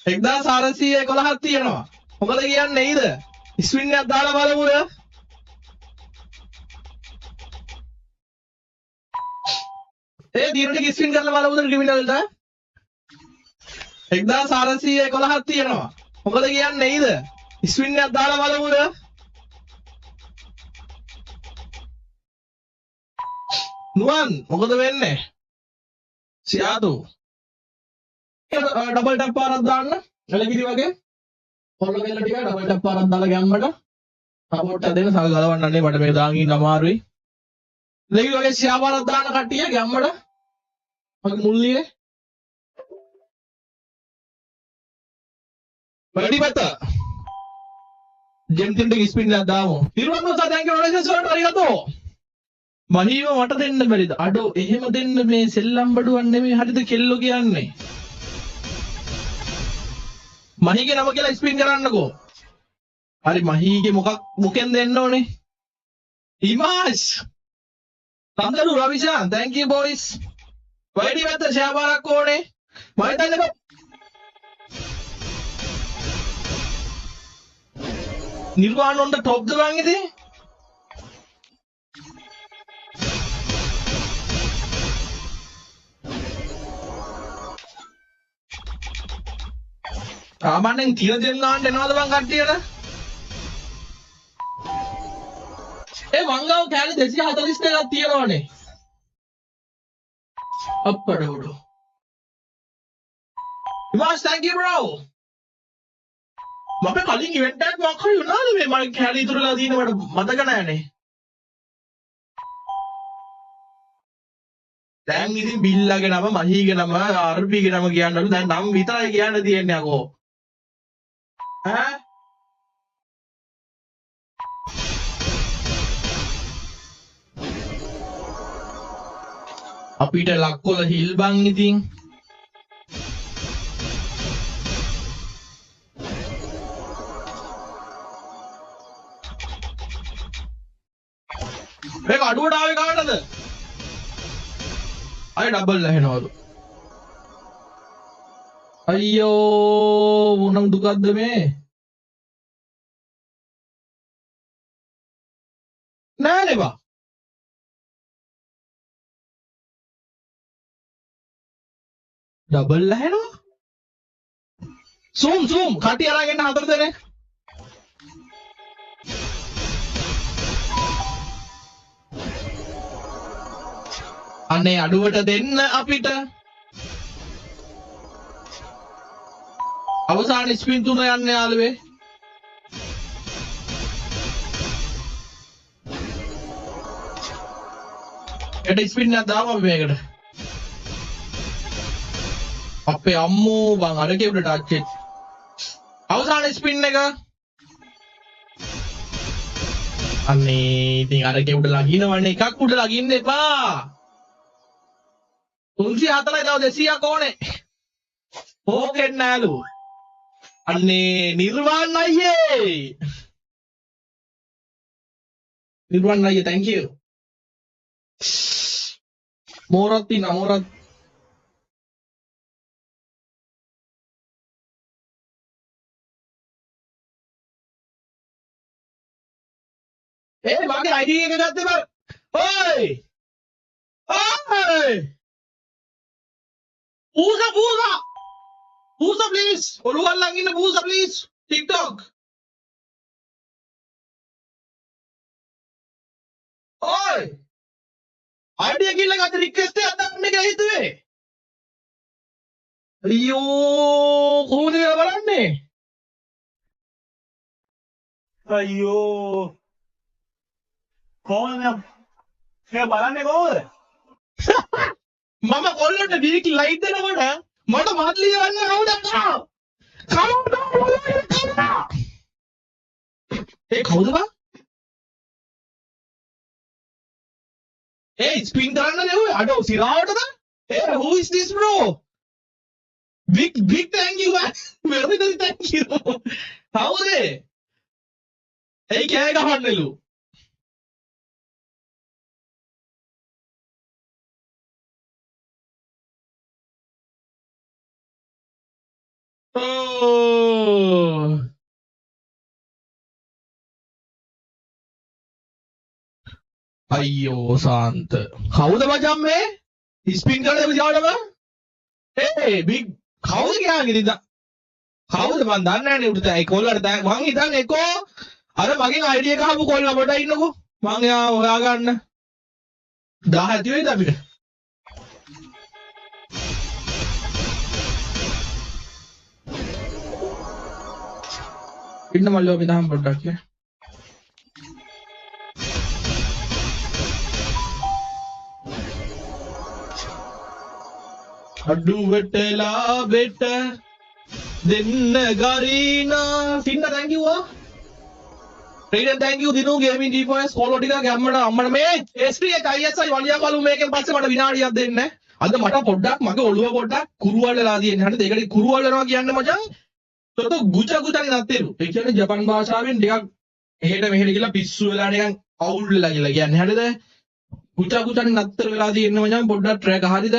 1411ක් තියෙනවා. මොකද කියන්නේ ඊද? ස්පින් එකක් දාලා බලමුද? දිනට ස්පින් කරලා බලමුද ක්‍රිමිනල්ට? 1411ක් තියෙනවා. මොකද කියන්නේ ඊද? ස්පින් එකක් දාලා බලමුද? නුවන් මොකද වෙන්නේ? සියාදු ඩබල් ටැප් පාරක් දාන්න. එළගිරි වගේ. පොල්ල බෙල්ල ටික ඩබල් ටැප් පාරක් දාලා ගැම්මට. සපෝට් එක දෙන්න සල් ගලවන්නන්නේ මට මේක දාන් ඉන්න අමාරුයි. එළගිරි වගේ සියා පාරක් දාන්න කට්ටිය ගැම්මට. මගේ මුල්ලියේ. වැඩි පැත්ත. ජෙම්ටින්ට ස්පින් එකක් දාමු. තිරුවන් සර් thank you donations වලට අරිගතෝ. මහීව මට දෙන්න බැරිද? අඩෝ එහෙම දෙන්න මේ සෙල්ලම් බඩුවක් නෙමෙයි හරිද කෙල්ලෝ කියන්නේ. මහීගේ නම කියලා ස්පින් කරන්නකෝ. හරි මහීගේ මොකෙන් දෙන්න ඕනේ? හිමාස්. තන්දරු රවිෂාන් thank you boys. වැඩි වැත්ත ෂාබාරක් ඕනේ. මම හිතන්නේ නිර්වාණ on the top ද බං ඉතින්? සාමාන්‍යයෙන් 30 දෙන්න ගන්න එනවද බං කට්ටියට? මංගව කෑලි 242ක් තියෙනවනේ. අප්පඩ උඩු. Vimas thank you bro. මම කලින් ඉවෙන්ට් එකක් මොකක් හරි වුණාද මේ මම කෑලි ඉතුරුලා තියෙන මට මතක නෑනේ. දැන් ඉතින් බිල්ලාගේ නම මහීගේ නම ආර්පීගේ නම කියන්නලු දැන් නම් විතරයි කියන්න තියෙන්නේ අකෝ. ඈ අපිට ලක්කොල හිල් බං ඉතින් මේක අඩුවට ආවේ කාටද? අය ඩබල් ඇහෙනවලු. අයියෝ මොන දුකක්ද මේ? නෑනේ බා. ඩබල් ඇහෙනවා? සූම් කටි අරගෙන හතර දෙනේ. අනේ අඩුවට දෙන්න අපිට. අවසාන ස්පින් තුන යන්නේ යාළුවේ. එට ස්පින් එකක් දාමු අපි මේකට. අපේ අම්මෝ බං අර කෙවුඩ ටච් එක. අවසාන ස්පින් එක. අනේ ඉතින් අර කෙවුඩ ලගිනවන්නේ එකක් උඩ ලගින්න එපා. 304යි තව 200ක් ඕනේ. ඕකෙන් නෑලු. අනේ නිර්වාණ අයියේ. නිර්වාණ අයියේ thank you. මෝරත් තින මෝරත් මගේ ID එක ගත්තේ බං. ඔයි. ඔයි. Poosa please. ඔළුවල් ළඟ ඉන්න Poosa please. TikTok. ඔයි. ID එක කියලා ගත්ත රික්වෙස්ට් එකක් දාන්න එක හිතුවේ. අයියෝ කොහොමද මේක බලන්නේ? අයියෝ කොහොමද මේ බලන්නේ කොහොමද? මම කොල්ලොන්ට වීක් ලයිට් දෙනකොට මට මාත්ලිය වන්න කවුද කරා? කවුද බං? ස්පින් කරන්න නෙවෙයි අඩෝ සිරාවටද? who is this bro? Big thank you man. Very thank you. කවුද? කෑ ගහන්නලු. Oh. අයියෝ සාන්ත. කවුද මචං මේ? ස්පින් කරලා විදිහටම? බිග් කවුද කියන්නේ ඉතින්? කවුද මන් දන්නේ නැහැ නේ උඩට ඒ කොල්ලට මං හිතන්නේ එකෝ අර මගෙන් අයිඩියා එක හම්බු කොල්ලා පොඩ ඉන්නකෝ. මං එයා හොයාගන්න. 10 ඇති වෙයිද අපිට? ඉන්න මල්ලෝ අපි දහම් පොඩ්ඩක් නේ. අඩුවටලා බෙට දෙන්න ගරීනා සින්න thank you රේඩන් thank you දිනු ගේමින් D4S ෆෝලෝ ටික ගැම්මට අම්මට මේ SPH ISI වලියා බලු මේකෙන් පස්සේ මට විනාඩියක් දෙන්න අද මට පොඩ්ඩක් මගේ ඔළුව පොඩ්ඩක් කුරුවල්ලලා තියෙන්නේ හරිද ඒකට කුරුවල් වෙනවා කියන්නේ මචං තොත ගුච ගුචනේ නැත්තේලු ඒ කියන්නේ ජපන් භාෂාවෙන් ටිකක් එහෙට මෙහෙට කියලා පිස්සු වෙලා නිකන් අවුල් වෙලා කියලා කියන්නේ හරිද ගුච ගුචනේ නැත්තර වෙලා තියෙන්නේ මචං පොඩ්ඩක් ට්‍රැක් හරිද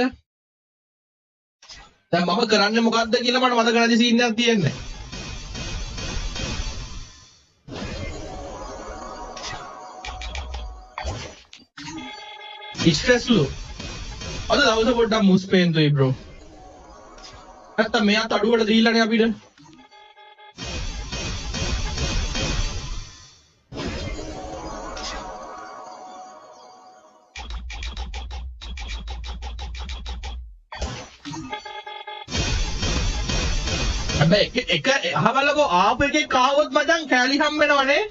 දැන් මම කරන්නේ මොකද්ද කියලා මට මතක නැති සීන් එකක් තියෙන්නේ. ස්ට්‍රෙස්ලු. අද දවසේ පොඩ්ඩක් මුස්පේන්තුයි බ්‍රෝ. නැත්තම් මෙයාත් අඩුවට දීලානේ අපිට. එක අහබලකෝ ආපු එකේ කාවොත් මචං කෑලි හම් වෙනවනේ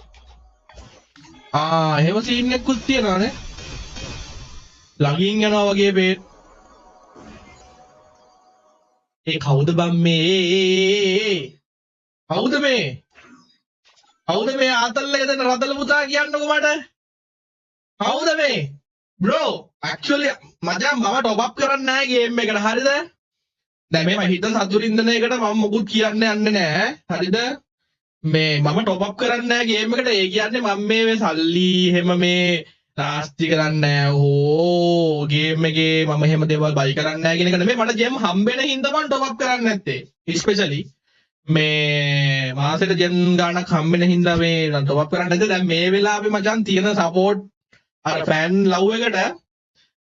එහෙම සීන් එකකුත් තියෙනවානේ ළඟින් යනවා වගේ බේත් ඒ කවුද බම් මේ කවුද මේ ආතල්ල ගෙදර රතල පුතා කියන්නකෝ මට කවුද මේ බ්‍රෝ ඇක්චුවලි මචං මම টොප් අප් කරන්නේ නැහැ ගේම් එකට හරිද දැන් මේ හිත සතුටින්දනයකට මම මොකුත් කියන්න යන්නේ නැහැ හරිද මේ මම টොප් අප් කරන්නේ නැහැ ගේම් එකට ඒ කියන්නේ මම මේ සල්ලි එහෙම මේ නාස්ති කරන්නේ නැහැ ඕ ගේම් එකේ මම එහෙම දේවල් බයි කරන්නේ නැහැ කියන එක නෙමෙයි මට ජෙම් හම්බෙන හින්දා මම টොප් අප් කරන්නේ නැත්තේ ස්පෙෂලි මේ මාසෙට ජෙම් ගාණක් හම්බෙන හින්දා මේ টොප් අප් කරන්නේ නැත්තේ දැන් මේ වෙලාවේ මචං තියෙන සපෝට් අර ෆෑන් ලව් එකට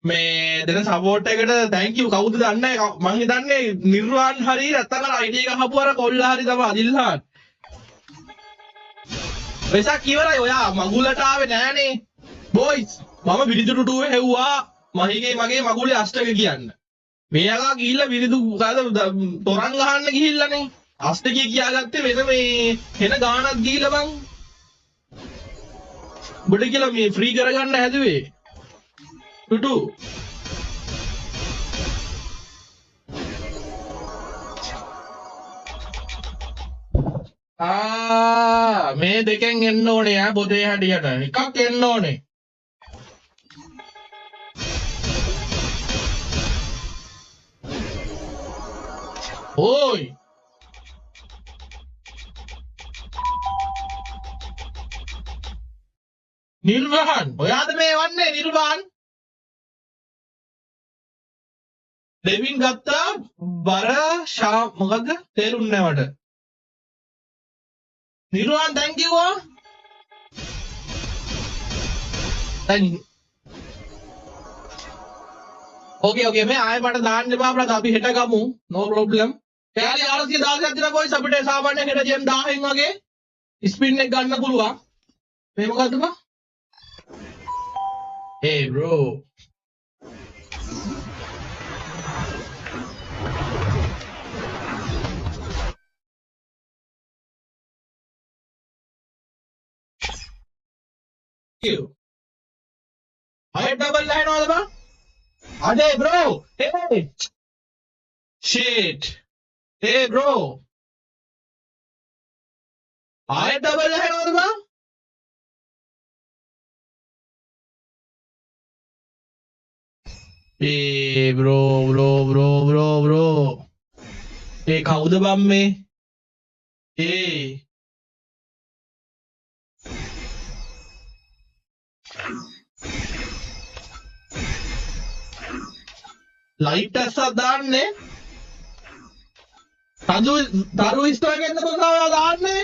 මේ දෙන සපෝට් එකට thank you කවුද දන්නේ මං හිතන්නේ නිර්වාන් හරි නැත්නම් අර ID එක හපු අර කොල්ලා හරි තමයි අදිල්හාන් වෙසක් ඉවරයි ඔයා මගුලට ආවේ නෑනේ බොයිස් මම විරිදුරු 2 හෙව්වා මහිගේ මගේ මගුලේ අෂ්ටක කියන්න මෙයාලා ගිහිල්ලා විරිදු තොරන් ගහන්න ගිහිල්ලානේ අෂ්ටකේ කියාගත්තේ වෙන මේ වෙන ගානක් දීලා බං බඩ කියලා මේ ෆ්‍රී කරගන්න හැදුවේ ටුටු මේ දෙකෙන් එන්න ඕනේ පොතේ හැටියට එකක් එන්න ඕනේ ඕයි නිර්වාන් ඔයාද මේ වන්නේ නිර්වාන් දෙවින් ගත්තා බර ශා මොකද්ද තේරුන්නේ නැහැ මට නිර්වාන් thank you දැන් ඕකේ මේ ආයෙ මට දාන්න එපා අපිට අපි හෙට ගමු no problem කෑලි 416ක් දෙන බොයිස් අපිට සාමාන්‍ය හෙට ජෙම් 1000න් වගේ ස්පින් එක ගන්න පුළුවන් මේ මොකද්ද බා hey bro you. I double line all about. Hey bro. Hey. Shit. Hey bro. I double line all about. Hey bro. Hey කවුද බම් මේ? Hey. ලයිට් ඇස්සක් දාන්නේ තරු ඉස්ටෝ එකෙන් කොහොමද දාන්නේ?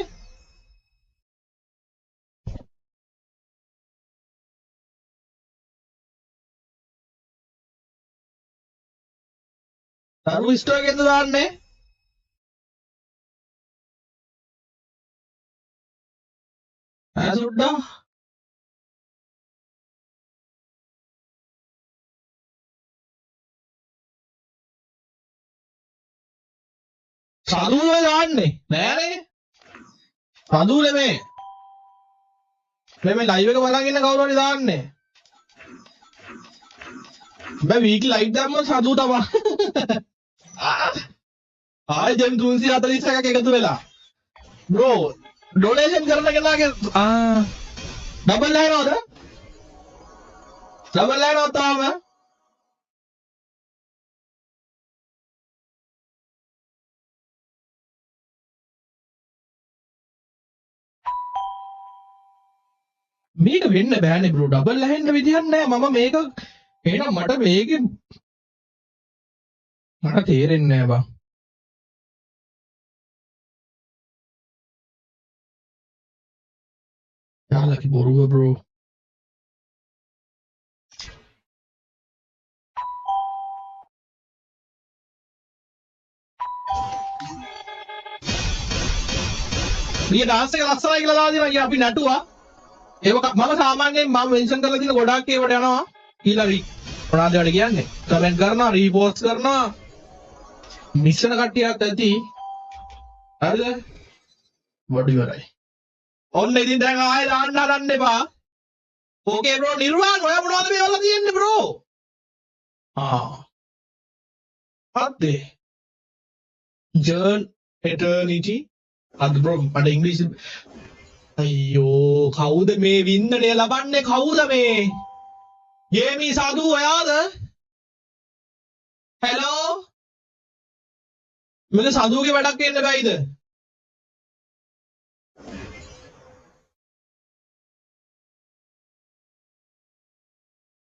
තරු ඉස්ටෝ එකෙන් දාන්නේ? සුද්දා සාදුවේ දාන්නේ නෑනේ. සාදුවේ මේ ලයිව් එක බලන් ඉන්න කවුරු හරි දාන්නේ. බෑ වීක්ලි ලයිව් දැම්ම සාදු තමයි. ආයෙ ජෙම් 341ක් එකතු වෙලා. බ්‍රෝ ඩොනේෂන් කරන කෙනාගේ ඩබල් ලෑනවද? ඩබල් ලෑනවද තාම? මේක වෙන්න බෑනේ බ්‍රෝ. ඩබල් ලැහෙන්න විදිහක් නෑ. මම මේක එහෙනම් මට මේකේ මට තේරෙන්නේ නෑ බං. යාළුවා බොරුව බ්‍රෝ. මේ ඩාන්ස් එක ලස්සනයි කියලා දාලා දෙනවා. අපි නටුවා. ඒක මම සාමාන්‍යයෙන් මම මෙන්ෂන් කරලා තියෙන ගොඩාක් ඒවට යනවා. කියලා මොනවද ඒවට කියන්නේ? කමෙන්ට් කරනවා, රීපෝස්ට් කරනවා. මිස්සන කට්ටියක් ඇති. හරිද? වඩු ඉවරයි. ඔන්න ඉතින් දැන් ආයෙ දාන්න හදන්න එපා. ඕකේ බ්‍රෝ නිර්වාණ ඔය මොනවද මේ වල තියෙන්නේ බ්‍රෝ? හත්දේ. ජර්න් එටර්නිටි අද බ්‍රෝ මට ඉංග්‍රීසි අයියෝ කවුද මේ වින්දනය ලබන්නේ කවුද මේ? ගේමි සාදු ඔයාද? හෙලෝ මම සාදුගේ වැඩක් වෙන්න බෑයිද?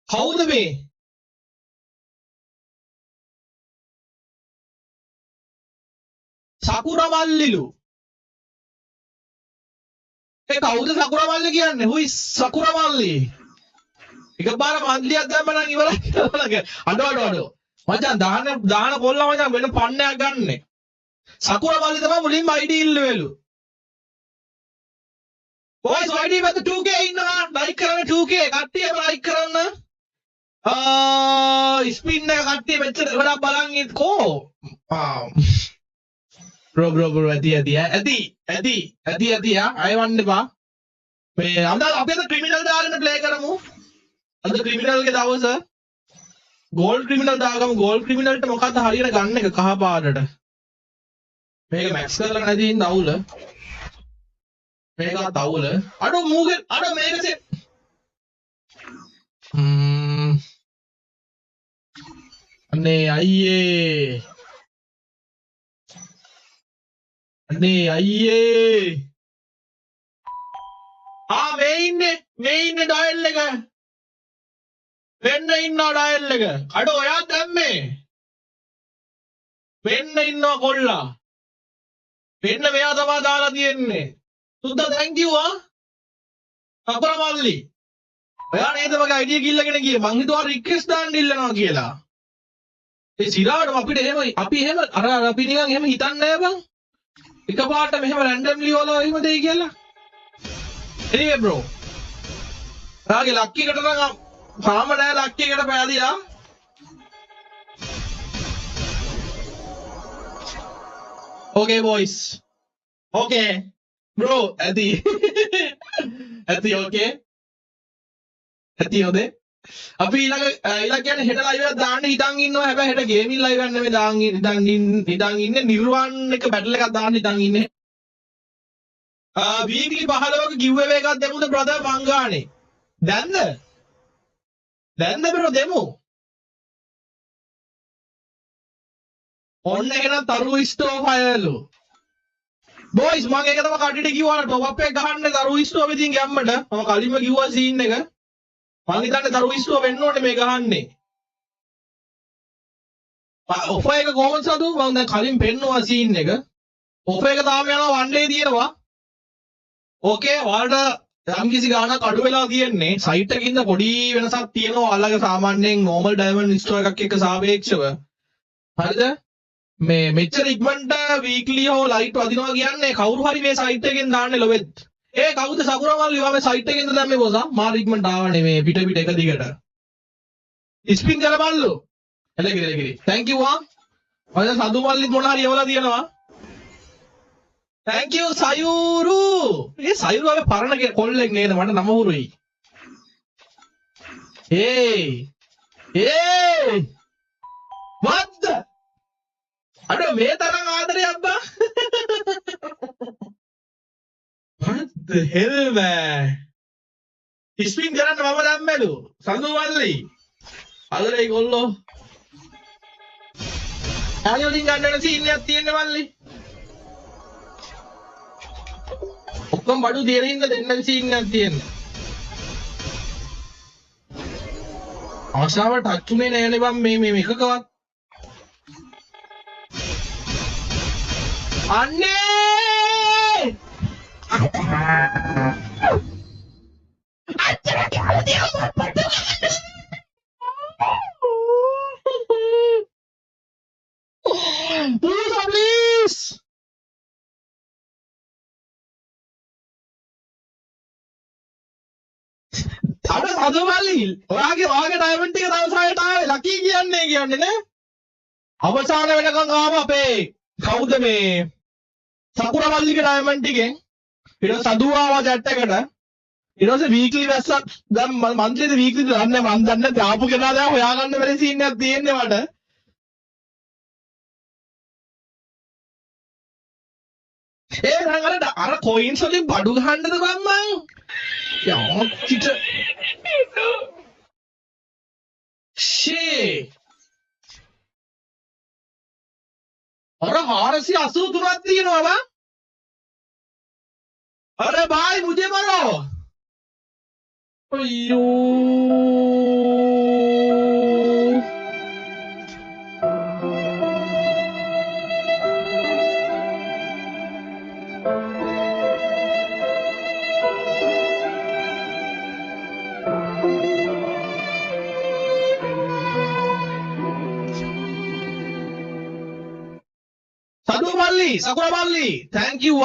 කවුද මේ? සකුරා මල්ලිලු. ඒ කවුද සකුරා මල්ලි කියන්නේ? හුයි සකුරා මල්ලි. එකපාර මන්ලියක් දැම්ම නම් ඉවරයි. අඩෝ. මචං දාන කොල්ලා මචං වෙන පන්නයක් ගන්නනේ. සකුරා මල්ලි තමයි මුලින්ම ID ඉල්ලුවෙලු. boys ID with 2k ඉන්නවා. ලයික් කරන්න 2k කට්ටියම ලයික් කරන්න. ස්පින් එක කට්ටිය මෙච්චර ගොඩක් බලන් ඉන්නකෝ. බ්‍රෝ ඇති අයවන්න එපා. මේ අද අපි අද ක්‍රිමිනල් දාගෙන ප්ලේ කරමු. අද ක්‍රිමිනල් ගේ දවස. ගෝල්ඩ් ක්‍රිමිනල් දාගමු. ගෝල්ඩ් ක්‍රිමිනල්ට මොකද්ද හරියට ගන්න එක කහ පාටට. මේක මැක්ස් කරලා නැති ඉන්න අවුල. මේකත් අවුල. අඩෝ මූගේ අඩෝ මේකසේ අනේ අයියේ මේ ඉන්නේ ඩයල් එක වෙන්න ඉන්නවා ඩයල් එක අඩෝ ඔයා දැම්මේ වෙන්න ඉන්නවා කොල්ලා වෙන්න මෙයා තමයි දාලා තියෙන්නේ සුද්දා thank you අපර මල්ලි ඔයා නේද මගේ අයිඩියා කිල්ලගෙන ගියේ මං හිතුවා රික්වෙස්ට් දාන්න ඉල්ලනවා කියලා ඒ සිරාවටම අපිට එහෙම අපි එහෙම අර අපි නිකන් එහෙම හිතන්නේ නැහැ බං එකපාරට මෙහෙම රැන්ඩම්ලි වල එහෙම දෙයි කියලා anyway bro ඔයාගේ ලක්කි එකට නම් තාම නෑ ලක්කි එකට පෑදිලා okay boys okay bro ඇති okay ඇති හොදේ අපි ඊළඟ කියන්නේ හෙට ලයිව් එකක් දාන්න හිතන් ඉන්නවා හැබැයි හෙට ගේමින් ලයිව් එකක් නෙමෙයි හිතන් ඉන්නේ නිර්වාණ එක බැටල් එකක් දාන්න හිතන් ඉන්නේ වීක්ලි 15ක ගිව් අවේ එකක් දෙමුද බ්‍රදර් මං ගානේ දැන්ද බ්‍රෝ දෙමු ඔන්න එහෙනම් තරු ස්ටෝව් හයලු බොයිස් මම ඒක තමයි කඩේට කිව්වා ටොප් අප් එක ගහන්න තරු ස්ටෝව් එකකින් ගැම්මට මම කලින්ම කිව්වා සීන් එක මං හිතන්නේ තරු ස්ටෝව් වෙන්න ඕනේ මේ ගහන්නේ ඔෆර් එක කොහොමද සතු? මම දැන් කලින් පෙන්නුවා සීන් එක. ඔෆර් එක තාම යනවා 1 day තියෙනවා. ඕකේ ඔයාලට යම්කිසි ගාණක් අඩු වෙලා තියෙන්නේ. සයිට් එකකින්ද පොඩි වෙනසක් තියෙනවා. ඔයාලගේ සාමාන්‍යයෙන් normal diamond store එකක් එක්ක සාපේක්ෂව. හරිද? මේ මෙච්චර ඉක්මනට වීක්ලි හෝ ලයිට් වදිනවා කියන්නේ කවුරු හරි මේ සයිට් එකෙන් දාන්නේ ලොවෙත්. ඒ කවුද සකුරමල්ලි මම සයිට් එකෙන්ද දැම්මේ බොසා? මාර ඉක්මනට ආවනේ මේ පිට එක දිගට. ස්පින් කරපල්ලු. එලගිරි. thank you ආ. ඔය සදු මල්ලිත් මොන හරි එවලා තියෙනවා. thank you සයුරු. ඒ සයුරු අපි පරණ කොල්ලෙක් නේද? මට නම හුරුයි. ඒ what the අර මේ තරම් ආදරයක් බා. what the hell man. Spin කරන්න මම දැම්මලු. සඳු මල්ලි. අදරේ ගොල්ලෝ. ආයෙ වලින් ගන්න සීන් එකක් තියෙන්නේ මල්ලි. ඔක්කොම බඩු දෙන හින්දා දෙන්න සීන් එකක් තියෙන්නේ. ආශාව ටච් උනේ නෑනේ බම් මේ එකකවත්. අනේ! අච්චර කවුද අප්පට? Please! අර සදමල්ලි ඔයාගේ ඩයමන්ඩ් ටික දවසකට ආවේ ලකී කියන්නේ නේ අවසාන වෙනකන් ආව අපේ කවුද මේ සකුරමල්ලිගේ ඩයමන්ඩ් ටිකෙන් ඊට සදුව ආවා chat එකට ඊට පස්සේ වීක්ලි වැස්සක් දැන් මන්ත්ලිද වීක්ලිද දන්නේ මන් දන්නේ දාපු කෙනා දැන් හොයාගන්න බැරි සීන් එකක් තියෙන්නේ මට ඒ නංගල අර කොයින්ස් වලින් බඩු ගහන්නද බම්මන් යා චිට shit अरे 483ක් තියෙනවා බං अरे भाई मुझे मारो अय्यो Sakura Malli, thank you,